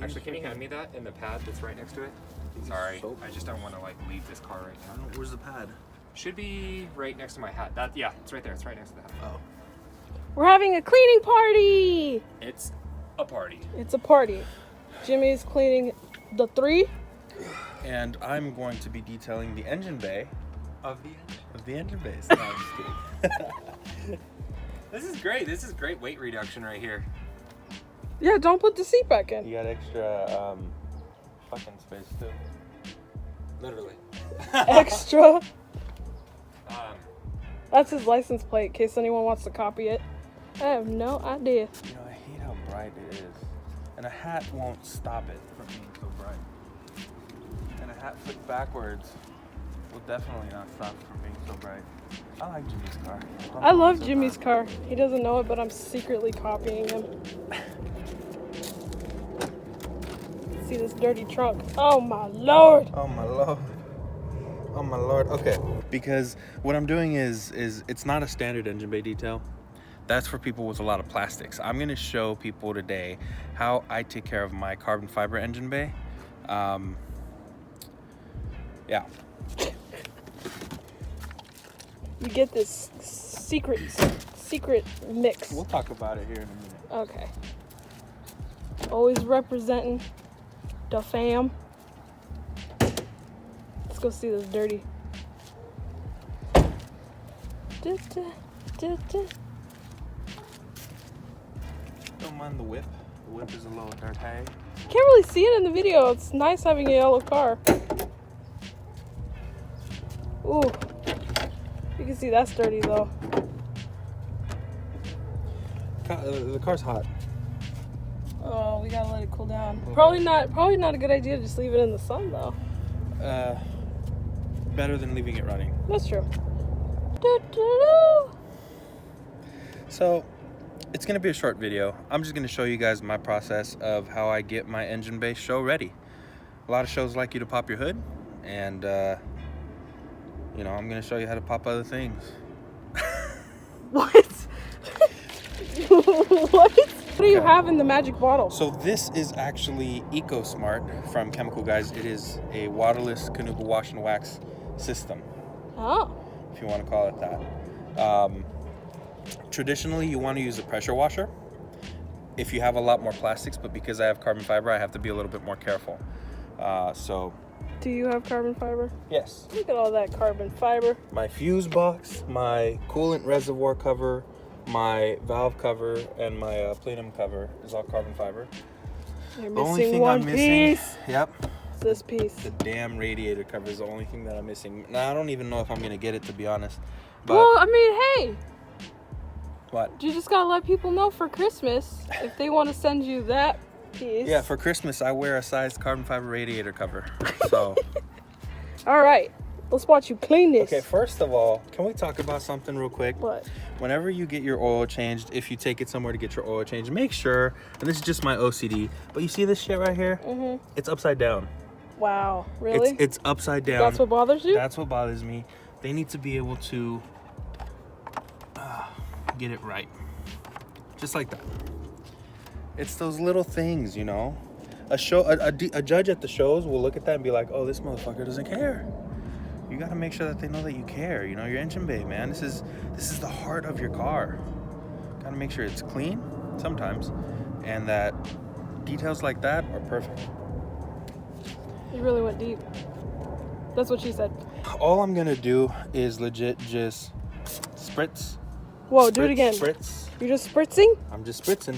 Actually, can you hand me that and the pad that's right next to it? Sorry, I just don't want to like leave this car right now. Where's the pad? Should be right next to my hat. Yeah, it's right there. It's right next to the hat. Oh. We're having a cleaning party. It's a party. It's a party. Jimmy's cleaning the 3. And I'm going to be detailing the engine bay Of the engine bays. No, I'm just kidding. This is great. This is great weight reduction right here. Yeah, don't put the seat back in. You got extra fucking space too. Literally. Extra. Um, That's his license plate, in case anyone wants to copy it. I have no idea. You know, I hate how bright it is. And a hat won't stop it from being so bright. And a hat flipped backwards will definitely not stop it from being so bright. I like Jimmy's car. I love Jimmy's car. He doesn't know it, but I'm secretly copying him. See this dirty trunk. Oh my lord. Oh my lord. Oh my lord. Okay. Because what I'm doing is it's not a standard engine bay detail. That's for people with a lot of plastics. I'm gonna show people today how I take care of my carbon fiber engine bay. Yeah. You get this secret mix. We'll talk about it here in a minute. Okay. Always representing the fam. Let's go see this dirty. Don't mind the whip. The whip is a little dirty. Can't really see it in the video. It's nice having a yellow car. Ooh. You can see that's dirty though. The car's hot. Oh, we gotta let it cool down. Probably not a good idea to just leave it in the sun though. Better than leaving it running. That's true. So, it's gonna be a short video. I'm just gonna show you guys my process of how I get my engine bay show ready. A lot of shows like you to pop your hood, and you know, I'm gonna show you how to pop other things. What? What? What do you have in the magic bottle? So this is actually EcoSmart from Chemical Guys. It is a waterless Canuba wash and wax system, Oh. if you want to call it that. Traditionally, you want to use a pressure washer if you have a lot more plastics, but because I have carbon fiber, I have to be a little bit more careful. Do you have carbon fiber? Yes. Look at all that carbon fiber. My fuse box, my coolant reservoir cover, my valve cover, and my plenum cover is all carbon fiber. You're The only missing thing one I'm missing, piece. yep, It's this piece. the damn radiator cover is the only thing that I'm missing. Now, I don't even know if I'm gonna get it, to be honest. But Well, I mean, hey, what? you just gotta let people know for Christmas if they want to send you that piece. Yeah, for Christmas I wear a sized carbon fiber radiator cover. So. All right, let's watch you clean this. Okay, first of all, can we talk about something real quick? What? Whenever you get your oil changed, if you take it somewhere to get your oil changed, make sure, and this is just my OCD, but you see this shit right here? Mm-hmm. It's upside down. Wow, really? It's upside down. That's what bothers you? That's what bothers me. They need to be able to get it right. Just like that. It's those little things, you know? A judge at the shows will look at that and be like, oh, this motherfucker doesn't care. You gotta make sure that they know that you care. You know, your engine bay, man. This is the heart of your car. Gotta make sure it's clean sometimes, and that details like that are perfect. You really went deep. That's what she said. All I'm gonna do is legit just spritz. Whoa, do it again. Spritz. You're just spritzing? I'm just spritzing.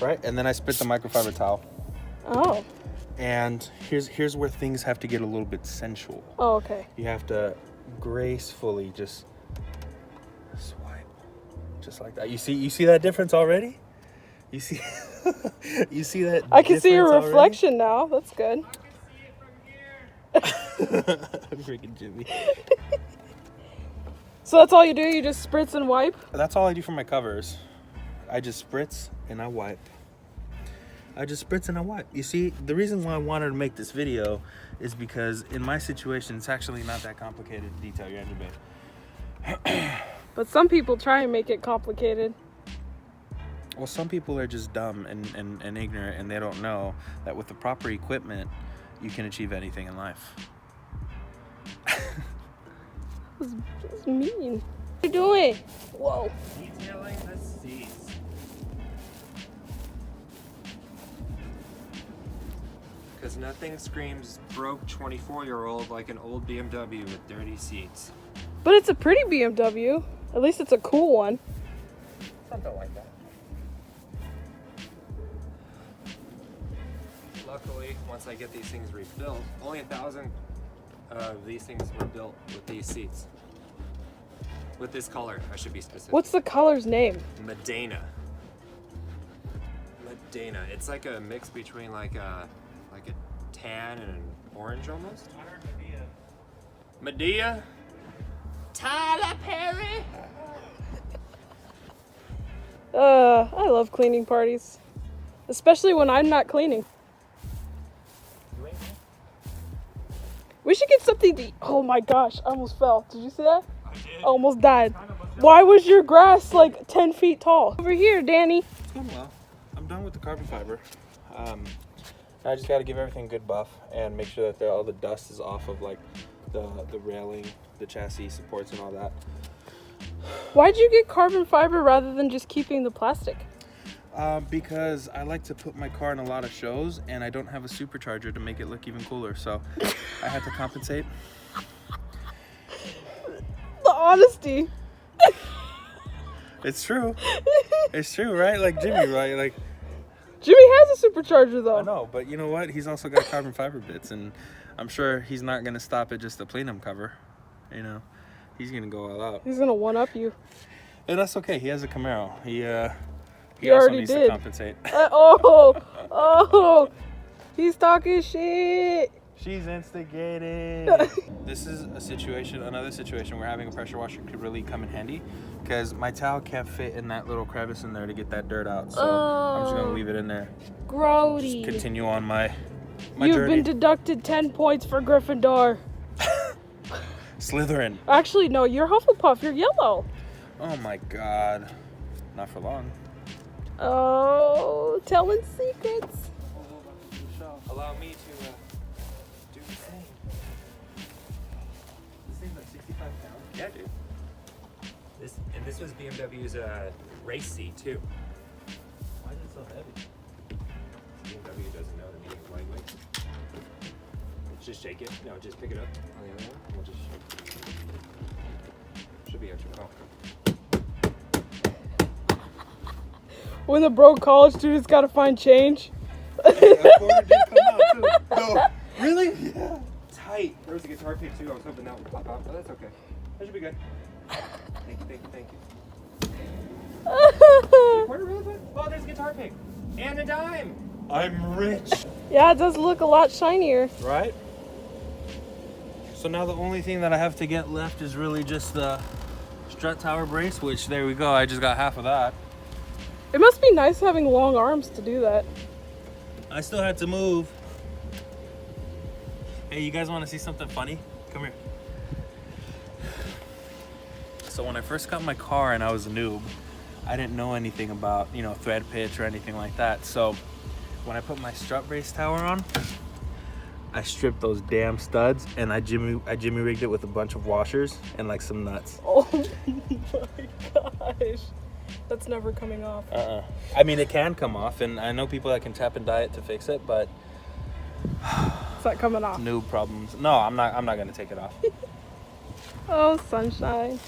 Right? And then I spritz the microfiber towel. Oh. And here's where things have to get a little bit sensual. Oh, okay. You have to gracefully just swipe, just like that. You see that difference already? You see, you see that? I can see your difference reflection now. That's good. already? Freaking Jimmy. So that's all you do? You just spritz and wipe? That's all I do for my covers. I just spritz and I wipe. I just spritz and I wipe. You see, the reason why I wanted to make this video is because in my situation, it's actually not that complicated to detail your engine bay. But some people try and make it complicated. Well, some people are just dumb and ignorant, and they don't know that with the proper equipment, you can achieve anything in life. That's mean. What are you doing? Whoa. Detailing the seats. Because nothing screams broke 24-year-old like an old BMW with dirty seats. But it's a pretty BMW. At least it's a cool one. Something like that. Luckily, once I get these things rebuilt, only 1,000 of these things were built with these seats. With this color, I should be specific. What's the color's name? Medina. Medina. It's like a mix between like a tan and an orange almost. I heard Medea. Medea? Tyler Perry? I love cleaning parties. Especially when I'm not cleaning. We should get something to eat. Oh my gosh, I almost fell. Did you see that? I did. I almost died. Why was your grass like 10 feet tall? Over here, Danny. It's going well. I'm done with the carbon fiber. I just got to give everything a good buff and make sure that all the dust is off of like the railing, the chassis supports and all that. Why'd you get carbon fiber rather than just keeping the plastic? Because I like to put my car in a lot of shows and I don't have a supercharger to make it look even cooler, so I had to compensate. The honesty. It's true. It's true, right? Like Jimmy, right? Like Jimmy has a supercharger though. I know, but you know what? He's also got carbon fiber bits, and I'm sure he's not gonna stop at just the plenum cover. You know, he's gonna go all out. He's gonna one up you. And that's okay. He has a Camaro. He He also already needs did. to compensate. Oh, he's talking shit. She's instigating. This is another situation where having a pressure washer could really come in handy, because my towel can't fit in that little crevice in there to get that dirt out. So I'm just gonna leave it in there. Grody. Just continue on my You've journey. been deducted 10 points for Gryffindor. Slytherin. Actually, no, you're Hufflepuff. You're yellow. Oh my God. Not for long. Oh, telling secrets. Allow me to do the same. This thing's like 65 pounds. Yeah, dude. This was BMW's race seat too. Why is it so heavy? BMW doesn't know the meaning of lightweight. Just shake it. No, just pick it up on the other one. We'll just shake it. Should be extra comfortable. When the broke college student's got to find change. A quarter did come out too. No, really? Yeah. Tight. There was a guitar pick too. I was hoping that would pop out, but that's okay. That should be good. Thank you. Quarter really good? Oh, there's a guitar pick. And a dime. I'm rich. Yeah, it does look a lot shinier. Right? So now the only thing that I have to get left is really just the strut tower brace, which there we go. I just got half of that. It must be nice having long arms to do that. I still had to move. Hey, you guys want to see something funny? Come here. So when I first got my car and I was a noob, I didn't know anything about, thread pitch or anything like that. So when I put my strut brace tower on, I stripped those damn studs and I jimmy rigged it with a bunch of washers and like some nuts. Oh my gosh. That's never coming off. I mean, it can come off, and I know people that can tap and dye it to fix it, but It's not coming off. noob problems. No, I'm not gonna take it off. Oh, sunshine.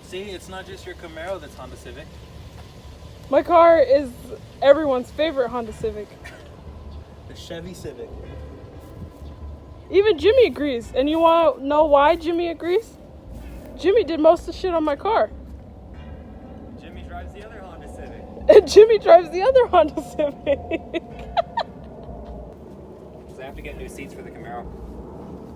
See, it's not just your Camaro that's Honda Civic. My car is everyone's favorite Honda Civic. The Chevy Civic. Even Jimmy agrees. And you want to know why Jimmy agrees? Jimmy did most of the shit on my car. Jimmy drives the other Honda Civic. And Jimmy drives the other Honda Civic. So I have to get new seats for the Camaro.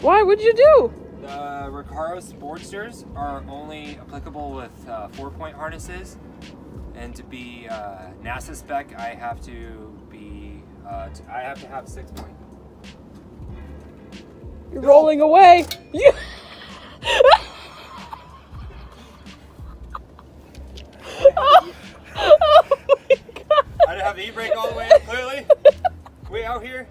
Why? What'd you do? The Recaro Sportsters are only applicable with 4-point harnesses, and to be NASA spec, I have to have 6-point. You're rolling away. You... Oh have the e-brake all the way up, clearly. We out here.